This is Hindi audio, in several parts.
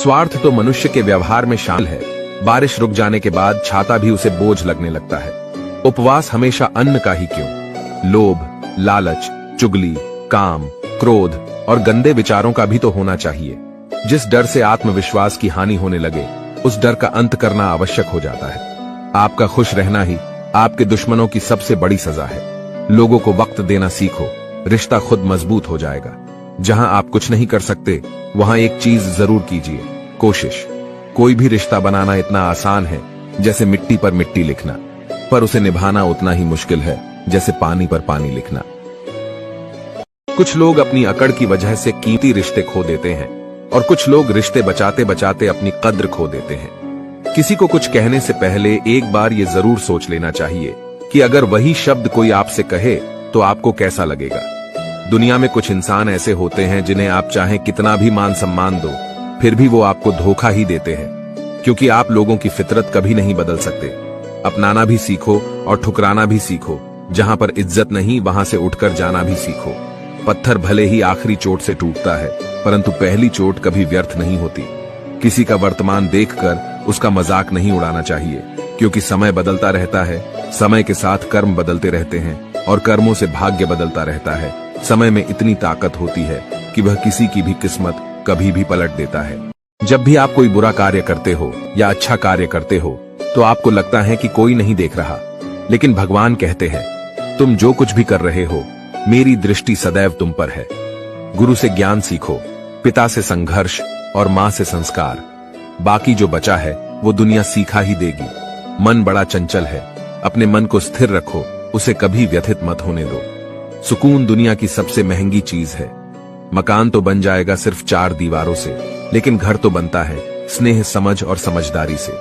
स्वार्थ तो मनुष्य के व्यवहार में शामिल है। बारिश रुक जाने के बाद छाता भी उसे बोझ लगने लगता है। उपवास हमेशा अन्न का ही क्यों? लोभ, लालच, चुगली, काम, क्रोध और गंदे विचारों का भी तो होना चाहिए। जिस डर से आत्मविश्वास की हानि होने लगे, उस डर का अंत करना आवश्यक हो जाता है। आपका खुश रहना ही आपके दुश्मनों की सबसे बड़ी सजा है। लोगों को वक्त देना सीखो, रिश्ता खुद मजबूत हो जाएगा। जहां आप कुछ नहीं कर सकते, वहां एक चीज जरूर कीजिए, कोशिश। कोई भी रिश्ता बनाना इतना आसान है जैसे मिट्टी पर मिट्टी लिखना, पर उसे निभाना उतना ही मुश्किल है जैसे पानी पर पानी लिखना। कुछ लोग अपनी अकड़ की वजह से कीमती रिश्ते खो देते हैं और कुछ लोग रिश्ते बचाते बचाते अपनी कद्र खो देते हैं। किसी को कुछ कहने से पहले एक बार ये जरूर सोच लेना चाहिए कि अगर वही शब्द कोई आपसे कहे तो आपको कैसा लगेगा। दुनिया में कुछ इंसान ऐसे होते हैं जिन्हें आप चाहे कितना भी मान सम्मान दो, फिर भी वो आपको धोखा ही देते हैं, क्योंकि आप लोगों की फितरत कभी नहीं बदल सकते। अपनाना भी सीखो और ठुकराना भी सीखो। जहां पर इज्जत नहीं, वहां से उठकर जाना भी सीखो। पत्थर भले ही आखिरी चोट से टूटता है, परंतु पहली चोट कभी व्यर्थ नहीं होती। किसी का वर्तमान देखकर उसका मजाक नहीं उड़ाना चाहिए, क्योंकि समय बदलता रहता है। समय के साथ कर्म बदलते रहते हैं और कर्मों से भाग्य बदलता रहता है। समय में इतनी ताकत होती है कि वह किसी की भी किस्मत कभी भी पलट देता है। जब भी आप कोई बुरा कार्य करते हो या अच्छा कार्य करते हो, तो आपको लगता है कि कोई नहीं देख रहा, लेकिन भगवान कहते हैं, तुम जो कुछ भी कर रहे हो, मेरी दृष्टि सदैव तुम पर है। गुरु से ज्ञान सीखो, पिता से संघर्ष और मां से संस्कार। बाकी जो बचा है वो दुनिया सीखा ही देगी। मन बड़ा चंचल है, अपने मन को स्थिर रखो, उसे कभी व्यथित मत होने दो। सुकून दुनिया की सबसे महंगी चीज है। मकान तो बन जाएगा सिर्फ 4 दीवारों से, लेकिन घर तो बनता है स्नेह, समझ और समझदारी से।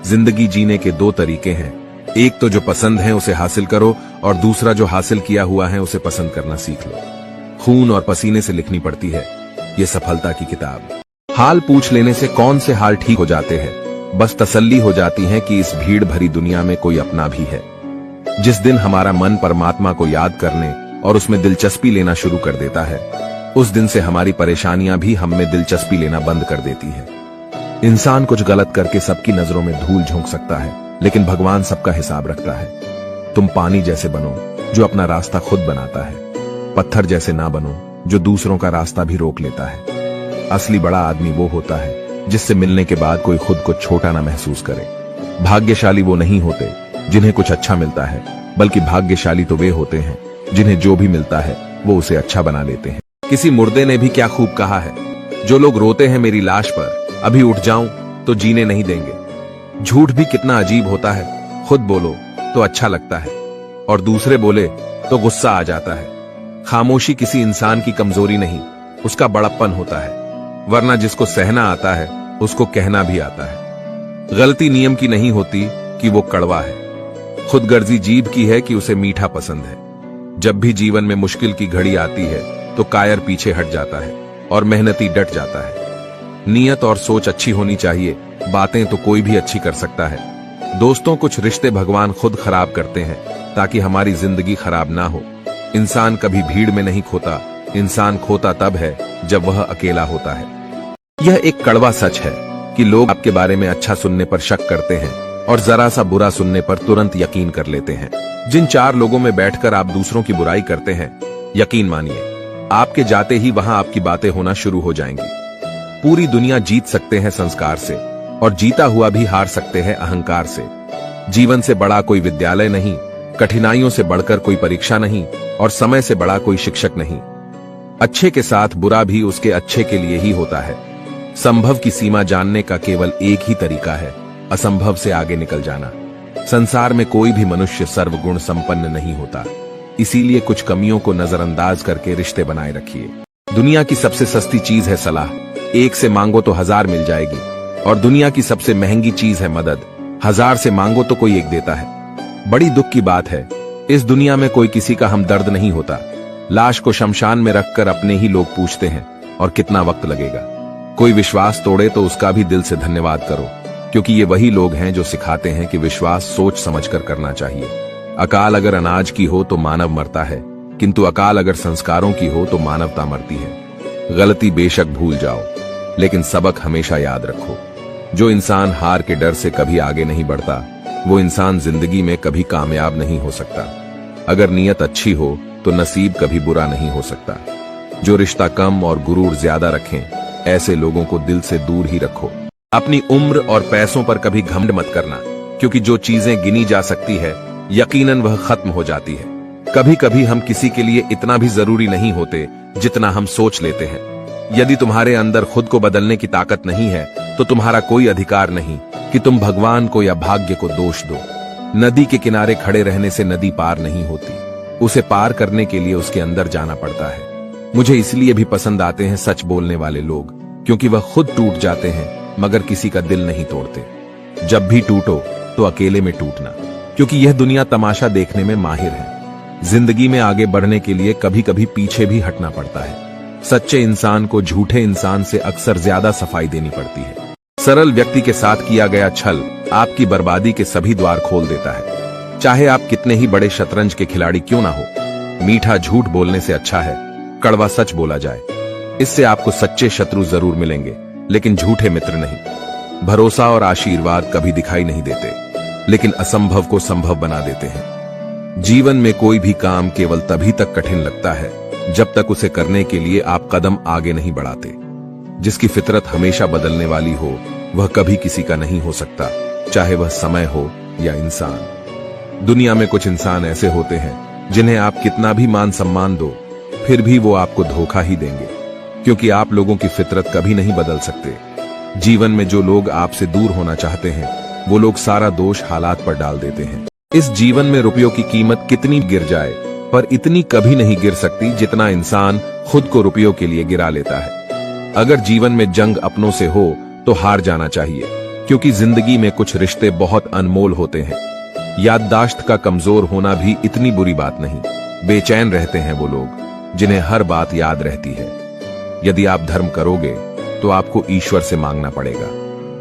जिंदगी जीने के 2 तरीके हैं, एक तो जो पसंद है उसे हासिल करो और दूसरा जो हासिल किया हुआ है उसे पसंद करना सीख लो। खून और पसीने से लिखनी पड़ती है ये सफलता की किताब। हाल पूछ लेने से कौन से हाल ठीक हो जाते हैं, बस तसल्ली हो जाती है कि इस भीड़ भरी दुनिया में कोई अपना भी है। जिस दिन हमारा मन परमात्मा को याद करने और उसमें दिलचस्पी लेना शुरू कर देता है, उस दिन से हमारी परेशानियां भी हम में दिलचस्पी लेना बंद कर देती है। इंसान कुछ गलत करके सबकी नजरों में धूल झोंक सकता है, लेकिन भगवान सबका हिसाब रखता है। तुम पानी जैसे बनो जो अपना रास्ता खुद बनाता है, पत्थर जैसे ना बनो जो दूसरों का रास्ता भी रोक लेता है। असली बड़ा आदमी वो होता है जिससे मिलने के बाद कोई खुद को छोटा ना महसूस करे। भाग्यशाली वो नहीं होते जिन्हें कुछ अच्छा मिलता है, बल्कि भाग्यशाली तो वे होते हैं जिन्हें जो भी मिलता है वो उसे अच्छा बना लेते हैं। किसी मुर्दे ने भी क्या खूब कहा है, जो लोग रोते हैं मेरी लाश पर, अभी उठ जाऊं तो जीने नहीं देंगे। झूठ भी कितना अजीब होता है, खुद बोलो तो अच्छा लगता है और दूसरे बोले तो गुस्सा आ जाता है। खामोशी किसी इंसान की कमजोरी नहीं, उसका बड़प्पन होता है, वरना जिसको सहना आता है उसको कहना भी आता है। गलती नियम की नहीं होती कि वो कड़वा है, खुदगर्जी जीभ की है कि उसे मीठा पसंद है। जब भी जीवन में मुश्किल की घड़ी आती है तो कायर पीछे हट जाता है और मेहनती डट जाता है। नीयत और सोच अच्छी होनी चाहिए, बातें तो कोई भी अच्छी कर सकता है। दोस्तों, कुछ रिश्ते भगवान खुद खराब करते हैं ताकि हमारी जिंदगी खराब ना हो। इंसान कभी भीड़ में नहीं खोता, इंसान खोता तब है जब वह अकेला होता है। यह एक कड़वा सच है कि लोग आपके बारे में अच्छा सुनने पर शक करते हैं और जरा सा बुरा सुनने पर तुरंत यकीन कर लेते हैं। जिन 4 लोगों में बैठकर आप दूसरों की बुराई करते हैं, यकीन मानिए आपके जाते ही वहां आपकी बातें होना शुरू हो जाएंगी। पूरी दुनिया जीत सकते हैं संस्कार से, और जीता हुआ भी हार सकते हैं अहंकार से। जीवन से बड़ा कोई विद्यालय नहीं, कठिनाइयों से बढ़कर कोई परीक्षा नहीं, और समय से बड़ा कोई शिक्षक नहीं। अच्छे के साथ बुरा भी उसके अच्छे के लिए ही होता है। संभव की सीमा जानने का केवल एक ही तरीका है, असंभव से आगे निकल जाना। संसार में कोई भी मनुष्य सर्वगुण संपन्न नहीं होता, इसीलिए कुछ कमियों को नजरअंदाज करके रिश्ते बनाए रखिए। दुनिया की सबसे सस्ती चीज है सलाह, एक से मांगो तो 1000 मिल जाएगी, और दुनिया की सबसे महंगी चीज है मदद, 1000 से मांगो तो कोई एक देता है। बड़ी दुख की बात है, इस दुनिया में कोई किसी का हमदर्द नहीं होता। लाश को शमशान में रखकर अपने ही लोग पूछते हैं, और कितना वक्त लगेगा। कोई विश्वास तोड़े तो उसका भी दिल से धन्यवाद करो, क्योंकि ये वही लोग हैं जो सिखाते हैं कि विश्वास सोच समझकर करना चाहिए। अकाल अगर अनाज की हो तो मानव मरता है, किंतु अकाल अगर संस्कारों की हो तो मानवता मरती है। गलती बेशक भूल जाओ, लेकिन सबक हमेशा याद रखो, जो इंसान हार के डर से कभी आगे नहीं बढ़ता, वो इंसान जिंदगी में कभी कामयाब नहीं हो सकता। अगर नीयत अच्छी हो तो नसीब कभी बुरा नहीं हो सकता। जो रिश्ता कम और गुरूर ज्यादा रखें, ऐसे लोगों को दिल से दूर ही रखो। अपनी उम्र और पैसों पर कभी घमंड मत करना, क्योंकि जो चीजें गिनी जा सकती है यकीनन वह खत्म हो जाती है। कभी कभी हम किसी के लिए इतना भी जरूरी नहीं होते जितना हम सोच लेते हैं। यदि तुम्हारे अंदर खुद को बदलने की ताकत नहीं है तो तुम्हारा कोई अधिकार नहीं कि तुम भगवान को या भाग्य को दोष दो। नदी के किनारे खड़े रहने से नदी पार नहीं होती, उसे पार करने के लिए उसके अंदर जाना पड़ता है। मुझे इसलिए भी पसंद आते हैं सच बोलने वाले लोग, क्योंकि वह खुद टूट जाते हैं मगर किसी का दिल नहीं तोड़ते। जब भी टूटो तो अकेले में टूटना, क्योंकि यह दुनिया तमाशा देखने में माहिर है। जिंदगी में आगे बढ़ने के लिए कभी कभी पीछे भी हटना पड़ता है। सच्चे इंसान को झूठे इंसान से अक्सर ज्यादा सफाई देनी पड़ती है। सरल व्यक्ति के साथ किया गया छल आपकी बर्बादी के सभी द्वार खोल देता है। चाहे आप कितने ही बड़े शतरंज के खिलाड़ी क्यों ना हो, मीठा झूठ बोलने से अच्छा है कड़वा सच बोला जाए। इससे आपको सच्चे शत्रु जरूर मिलेंगे, लेकिन झूठे मित्र नहीं। भरोसा और आशीर्वाद कभी दिखाई नहीं देते, लेकिन असंभव को संभव बना देते हैं। जीवन में कोई भी काम केवल तभी तक कठिन लगता है जब तक उसे करने के लिए आप कदम आगे नहीं बढ़ाते। जिसकी फितरत हमेशा बदलने वाली हो वह कभी किसी का नहीं हो सकता, चाहे वह समय हो या इंसान। दुनिया में कुछ इंसान ऐसे होते हैं जिन्हें आप कितना भी मान सम्मान दो, फिर भी वो आपको धोखा ही देंगे, क्योंकि आप लोगों की फितरत कभी नहीं बदल सकते। जीवन में जो लोग आपसे दूर होना चाहते हैं वो लोग सारा दोष हालात पर डाल देते हैं। इस जीवन में रुपयों की कीमत कितनी गिर जाए, पर इतनी कभी नहीं गिर सकती जितना इंसान खुद को रुपयों के लिए गिरा लेता है। अगर जीवन में जंग अपनों से हो तो हार जाना चाहिए, क्योंकि जिंदगी में कुछ रिश्ते बहुत अनमोल होते हैं। याददाश्त का कमजोर होना भी इतनी बुरी बात नहीं। बेचैन रहते हैं वो लोग जिन्हें हर बात याद रहती है। यदि आप धर्म करोगे तो आपको ईश्वर से मांगना पड़ेगा,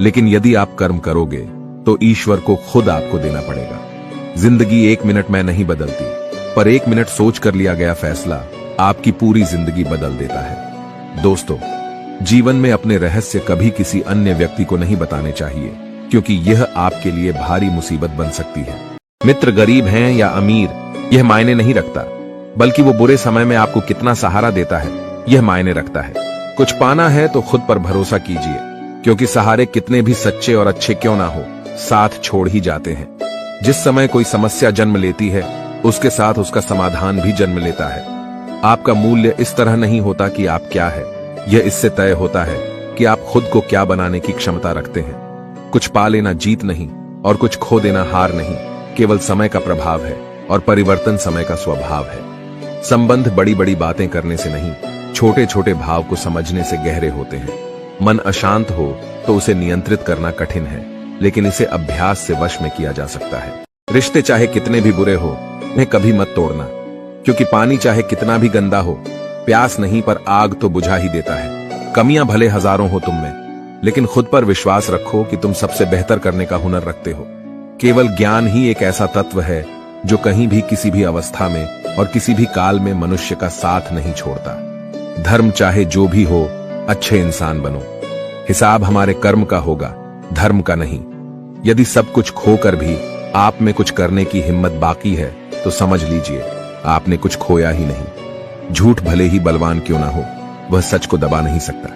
लेकिन यदि आप कर्म करोगे तो ईश्वर को खुद आपको देना पड़ेगा। जिंदगी 1 मिनट में नहीं बदलती, पर 1 मिनट सोच कर लिया गया फैसला आपकी पूरी जिंदगी बदल देता है। दोस्तों, जीवन में अपने रहस्य कभी किसी अन्य व्यक्ति को नहीं बताने चाहिए, क्योंकि यह आपके लिए भारी मुसीबत बन सकती है। मित्र गरीब हैं या अमीर यह मायने नहीं रखता, बल्कि वो बुरे समय में आपको कितना सहारा देता है यह मायने रखता है। कुछ पाना है तो खुद पर भरोसा कीजिए, क्योंकि सहारे कितने भी सच्चे और अच्छे क्यों ना हो, साथ छोड़ ही जाते हैं। जिस समय कोई समस्या जन्म लेती है उसके साथ उसका समाधान भी जन्म लेता है। आपका मूल्य इस तरह नहीं होता कि आप क्या है, यह इससे तय होता है कि आप खुद को क्या बनाने की क्षमता रखते हैं। कुछ पा लेना जीत नहीं और कुछ खो देना हार नहीं, केवल समय का प्रभाव है और परिवर्तन समय का स्वभाव है। संबंध बड़ी बड़ी बातें करने से नहीं, छोटे छोटे भाव को समझने से गहरे होते हैं। मन अशांत हो तो उसे नियंत्रित करना कठिन है, लेकिन इसे अभ्यास से वश में किया जा सकता है। रिश्ते चाहे कितने भी बुरे हो, उन्हें कभी मत तोड़ना, क्योंकि पानी चाहे कितना भी गंदा हो, प्यास नहीं पर आग तो बुझा ही देता है। कमियां भले हजारों हो तुम में, लेकिन खुद पर विश्वास रखो कि तुम सबसे बेहतर करने का हुनर रखते हो। केवल ज्ञान ही एक ऐसा तत्व है जो कहीं भी किसी भी अवस्था में और किसी भी काल में मनुष्य का साथ नहीं छोड़ता। धर्म चाहे जो भी हो, अच्छे इंसान बनो। हिसाब हमारे कर्म का होगा, धर्म का नहीं। यदि सब कुछ खोकर भी आप में कुछ करने की हिम्मत बाकी है तो समझ लीजिए आपने कुछ खोया ही नहीं। झूठ भले ही बलवान क्यों ना हो, वह सच को दबा नहीं सकता।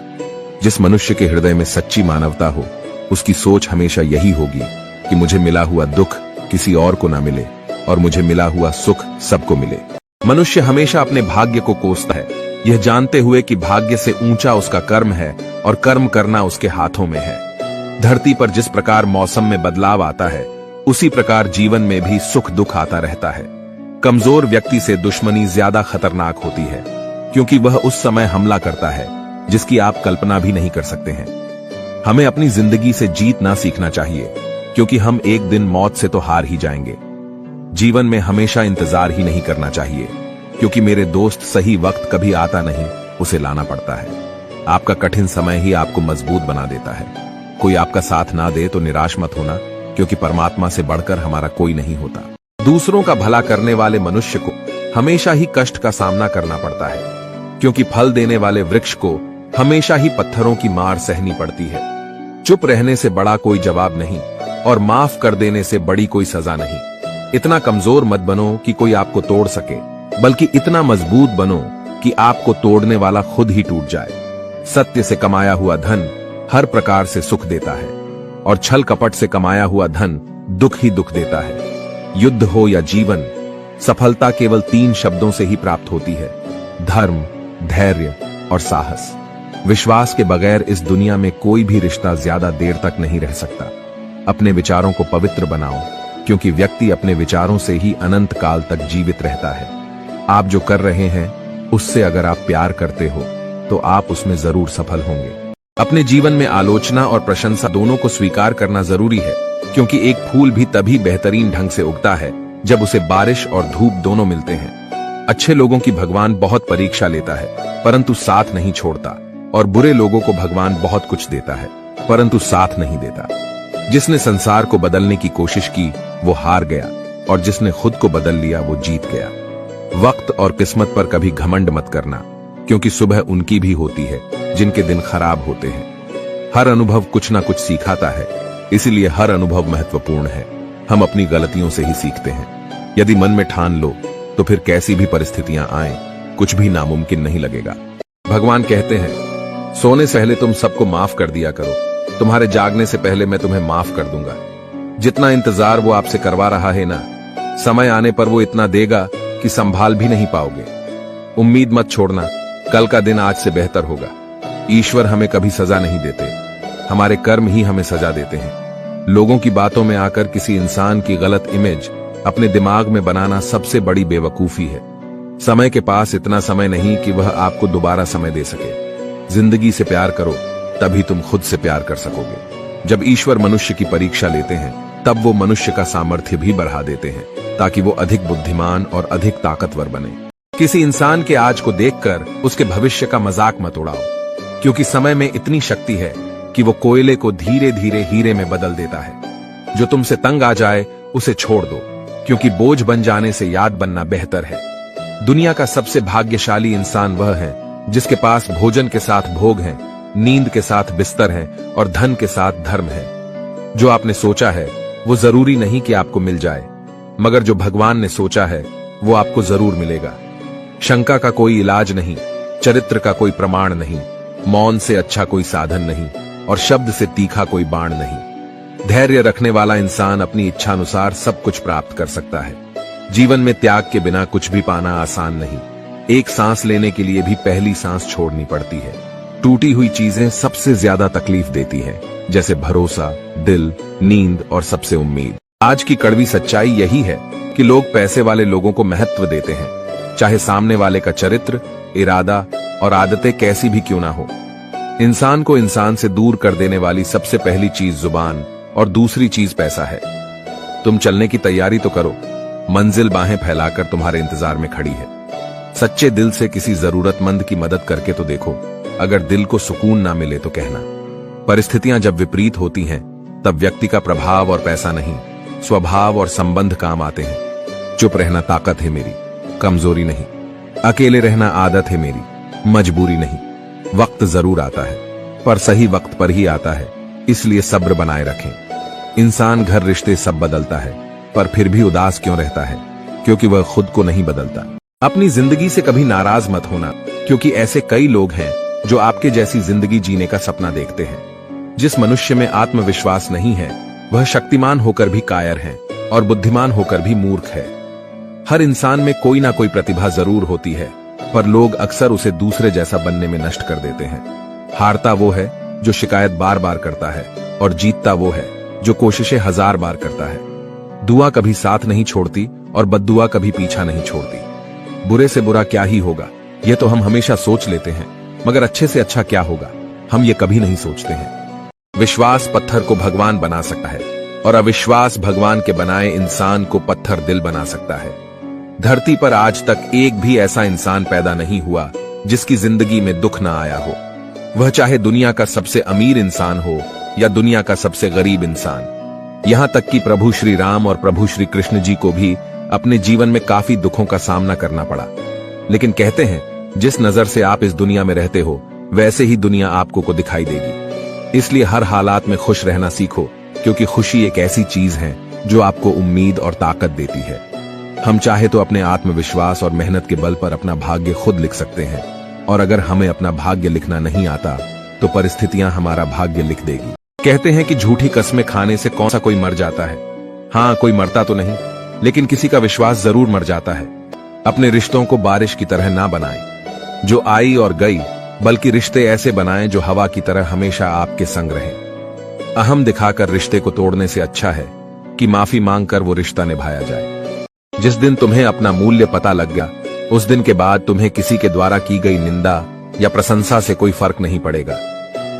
जिस मनुष्य के हृदय में सच्ची मानवता हो, उसकी सोच हमेशा यही होगी कि मुझे मिला हुआ दुख किसी और को ना मिले और मुझे मिला हुआ सुख सबको मिले। मनुष्य हमेशा अपने भाग्य को कोसता है, यह जानते हुए कि भाग्य से ऊंचा उसका कर्म है और कर्म करना उसके हाथों में है। धरती पर जिस प्रकार मौसम में बदलाव आता है, उसी प्रकार जीवन में भी सुख दुख आता रहता है। कमजोर व्यक्ति से दुश्मनी ज्यादा खतरनाक होती है, क्योंकि वह उस समय हमला करता है जिसकी आप कल्पना भी नहीं कर सकते हैं। हमें अपनी जिंदगी से जीतना सीखना चाहिए, क्योंकि हम एक दिन मौत से तो हार ही जाएंगे। जीवन में हमेशा इंतजार ही नहीं करना चाहिए, क्योंकि मेरे दोस्त सही वक्त कभी आता नहीं, उसे लाना पड़ता है। आपका कठिन समय ही आपको मजबूत बना देता है। कोई आपका साथ ना दे तो निराश मत होना, क्योंकि परमात्मा से बढ़कर हमारा कोई नहीं होता। दूसरों का भला करने वाले मनुष्य को हमेशा ही कष्ट का सामना करना पड़ता है, क्योंकि फल देने वाले वृक्ष को हमेशा ही पत्थरों की मार सहनी पड़ती है। चुप रहने से बड़ा कोई जवाब नहीं और माफ कर देने से बड़ी कोई सजा नहीं। इतना कमजोर मत बनो कि कोई आपको तोड़ सके, बल्कि इतना मजबूत बनो कि आपको तोड़ने वाला खुद ही टूट जाए। सत्य से कमाया हुआ धन हर प्रकार से सुख देता है और छल कपट से कमाया हुआ धन दुख ही दुख देता है। युद्ध हो या जीवन, सफलता केवल 3 शब्दों से ही प्राप्त होती है: धर्म, धैर्य और साहस। विश्वास के बगैर इस दुनिया में कोई भी रिश्ता ज्यादा देर तक नहीं रह सकता। अपने विचारों को पवित्र बनाओ, क्योंकि व्यक्ति अपने विचारों से ही अनंत काल तक जीवित रहता है। आप जो कर रहे हैं उससे अगर आप प्यार करते हो तो आप उसमें जरूर सफल होंगे। अपने जीवन में आलोचना और प्रशंसा दोनों को स्वीकार करना जरूरी है, क्योंकि एक फूल भी तभी बेहतरीन ढंग से उगता है जब उसे बारिश और धूप दोनों मिलते हैं। अच्छे लोगों की भगवान बहुत परीक्षा लेता है परंतु साथ नहीं छोड़ता, और बुरे लोगों को भगवान बहुत कुछ देता है परंतु साथ नहीं देता। जिसने संसार को बदलने की कोशिश की वो हार गया, और जिसने खुद को बदल लिया वो जीत गया। वक्त और किस्मत पर कभी घमंड मत करना, क्योंकि सुबह उनकी भी होती है जिनके दिन खराब होते हैं। हर अनुभव कुछ ना कुछ सिखाता है, इसीलिए हर अनुभव महत्वपूर्ण है। हम अपनी गलतियों से ही सीखते हैं। यदि मन में ठान लो तो फिर कैसी भी परिस्थितियां आए कुछ भी नामुमकिन नहीं लगेगा। भगवान कहते हैं, सोने से पहले तुम सबको माफ कर दिया करो, तुम्हारे जागने से पहले मैं तुम्हें माफ कर दूंगा। जितना इंतजार वो आपसे करवा रहा है ना, समय आने पर वो इतना देगा कि संभाल भी नहीं पाओगे। उम्मीद मत छोड़ना, कल का दिन आज से बेहतर होगा। ईश्वर हमें कभी सजा नहीं देते, हमारे कर्म ही हमें सजा देते हैं। लोगों की बातों में आकर किसी इंसान की गलत इमेज अपने दिमाग में बनाना सबसे बड़ी बेवकूफी है। समय के पास इतना समय नहीं कि वह आपको दोबारा समय दे सके। जिंदगी से प्यार करो, तभी तुम खुद से प्यार कर सकोगे। जब ईश्वर मनुष्य की परीक्षा लेते हैं तब वो मनुष्य का सामर्थ्य भी बढ़ा देते हैं, ताकि वो अधिक बुद्धिमान और अधिक ताकतवर बने। किसी इंसान के आज को देखकर उसके भविष्य का मजाक मत उड़ाओ, क्योंकि समय में इतनी शक्ति है कि वो कोयले को धीरे धीरे हीरे में बदल देता है। जो तुमसे तंग आ जाए उसे छोड़ दो, क्योंकि बोझ बन जाने से याद बनना बेहतर है। दुनिया का सबसे भाग्यशाली इंसान वह है जिसके पास भोजन के साथ भोग है, नींद के साथ बिस्तर है और धन के साथ धर्म है। जो आपने सोचा है वो जरूरी नहीं कि आपको मिल जाए, मगर जो भगवान ने सोचा है वो आपको जरूर मिलेगा। शंका का कोई इलाज नहीं, चरित्र का कोई प्रमाण नहीं, मौन से अच्छा कोई साधन नहीं और शब्द से तीखा कोई बाण नहीं। धैर्य रखने वाला इंसान अपनी इच्छानुसार सब कुछ प्राप्त कर सकता है। जीवन में त्याग के बिना कुछ भी पाना आसान नहीं। एक सांस लेने के लिए भी पहली सांस छोड़नी पड़ती है। टूटी हुई चीजें सबसे ज्यादा तकलीफ देती है, जैसे भरोसा, दिल, नींद और सबसे उम्मीद। आज की कड़वी सच्चाई यही है कि लोग पैसे वाले लोगों को महत्व देते हैं, चाहे सामने वाले का चरित्र, इरादा और आदतें कैसी भी क्यों ना हो। इंसान को इंसान से दूर कर देने वाली सबसे पहली चीज जुबान और दूसरी चीज पैसा है। तुम चलने की तैयारी तो करो, मंजिल बाहें फैलाकर तुम्हारे इंतजार में खड़ी है। सच्चे दिल से किसी जरूरतमंद की मदद करके तो देखो, अगर दिल को सुकून ना मिले तो कहना। परिस्थितियां जब विपरीत होती हैं तब व्यक्ति का प्रभाव और पैसा नहीं, स्वभाव और संबंध काम आते हैं। चुप रहना ताकत है मेरी, कमजोरी नहीं। अकेले रहना आदत है मेरी, मजबूरी नहीं। वक्त जरूर आता है, पर सही वक्त पर ही आता है, इसलिए सब्र बनाए रखें। इंसान, घर, रिश्ते सब बदलता है, पर फिर भी उदास क्यों रहता है? क्योंकि वह खुद को नहीं बदलता। अपनी जिंदगी से कभी नाराज मत होना, क्योंकि ऐसे कई लोग हैं जो आपके जैसी जिंदगी जीने का सपना देखते हैं। जिस मनुष्य में आत्मविश्वास नहीं है वह शक्तिमान होकर भी कायर है और बुद्धिमान होकर भी मूर्ख है। हर इंसान में कोई ना कोई प्रतिभा जरूर होती है, पर लोग अक्सर उसे दूसरे जैसा बनने में नष्ट कर देते हैं। हारता वो है जो शिकायत बार बार करता है, और जीतता वो है जो कोशिशें 1000 बार करता है। दुआ कभी साथ नहीं छोड़ती और बद्दुआ कभी पीछा नहीं छोड़ती। बुरे से बुरा क्या ही होगा, ये तो हम हमेशा सोच लेते हैं, मगर अच्छे से अच्छा क्या होगा, हम ये कभी नहीं सोचते हैं। विश्वास पत्थर को भगवान बना सकता है, और अविश्वास भगवान के बनाए इंसान को पत्थर दिल बना सकता है। धरती पर आज तक एक भी ऐसा इंसान पैदा नहीं हुआ जिसकी जिंदगी में दुख ना आया हो। वह चाहे दुनिया का सबसे अमीर इंसान हो या दुनिया का सबसे गरीब इंसान। यहां तक कि प्रभु श्री राम और प्रभु श्री कृष्ण जी को भी अपने जीवन में काफी दुखों का सामना करना पड़ा। लेकिन कहते हैं, जिस नजर से आप इस दुनिया में रहते हो वैसे ही दुनिया आपको को दिखाई देगी। इसलिए हर हालात में खुश रहना सीखो, क्योंकि खुशी एक ऐसी चीज है जो आपको उम्मीद और ताकत देती है। हम चाहे तो अपने आत्मविश्वास और मेहनत के बल पर अपना भाग्य खुद लिख सकते हैं, और अगर हमें अपना भाग्य लिखना नहीं आता तो परिस्थितियां हमारा भाग्य लिख देगी। कहते हैं कि झूठी कस्में खाने से कौन सा कोई मर जाता है। हाँ, कोई मरता तो नहीं, लेकिन किसी का विश्वास जरूर मर जाता है। अपने रिश्तों को बारिश की तरह ना बनाएं जो आई और गई, बल्कि रिश्ते ऐसे बनाएं जो हवा की तरह हमेशा आपके संग रहें। अहम दिखाकर रिश्ते को तोड़ने से अच्छा है कि माफी मांगकर वो रिश्ता निभाया जाए। जिस दिन तुम्हें अपना मूल्य पता लग गया, उस दिन के बाद तुम्हें किसी के द्वारा की गई निंदा या प्रशंसा से कोई फर्क नहीं पड़ेगा।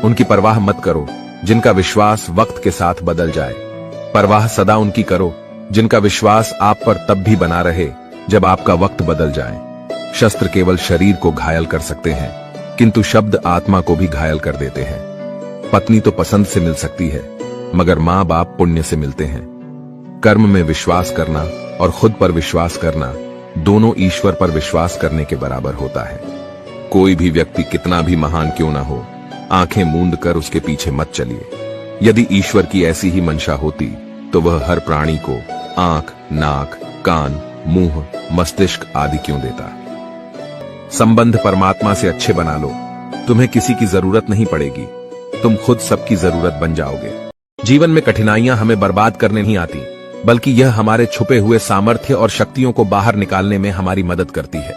उनकी परवाह मत करो जिनका विश्वास वक्त के साथ बदल जाए। परवाह सदा उनकी करो जिनका विश्वास आप पर तब भी बना रहे जब आपका वक्त बदल जाए। शस्त्र केवल शरीर को घायल कर सकते हैं, किंतु शब्द आत्मा को भी घायल कर देते हैं। पत्नी तो पसंद से मिल सकती है, मगर मां बाप पुण्य से मिलते हैं। कर्म में विश्वास करना और खुद पर विश्वास करना दोनों ईश्वर पर विश्वास करने के बराबर होता है। कोई भी व्यक्ति कितना भी महान क्यों ना हो, आंखें मूंद कर उसके पीछे मत चलिए। यदि ईश्वर की ऐसी ही मंशा होती तो वह हर प्राणी को आंख, नाक, कान, मुंह, मस्तिष्क आदि क्यों देता। संबंध परमात्मा से अच्छे बना लो, तुम्हें किसी की जरूरत नहीं पड़ेगी, तुम खुद सबकी जरूरत बन जाओगे। जीवन में कठिनाइयां हमें बर्बाद करने नहीं आती, बल्कि यह हमारे छुपे हुए सामर्थ्य और शक्तियों को बाहर निकालने में हमारी मदद करती है।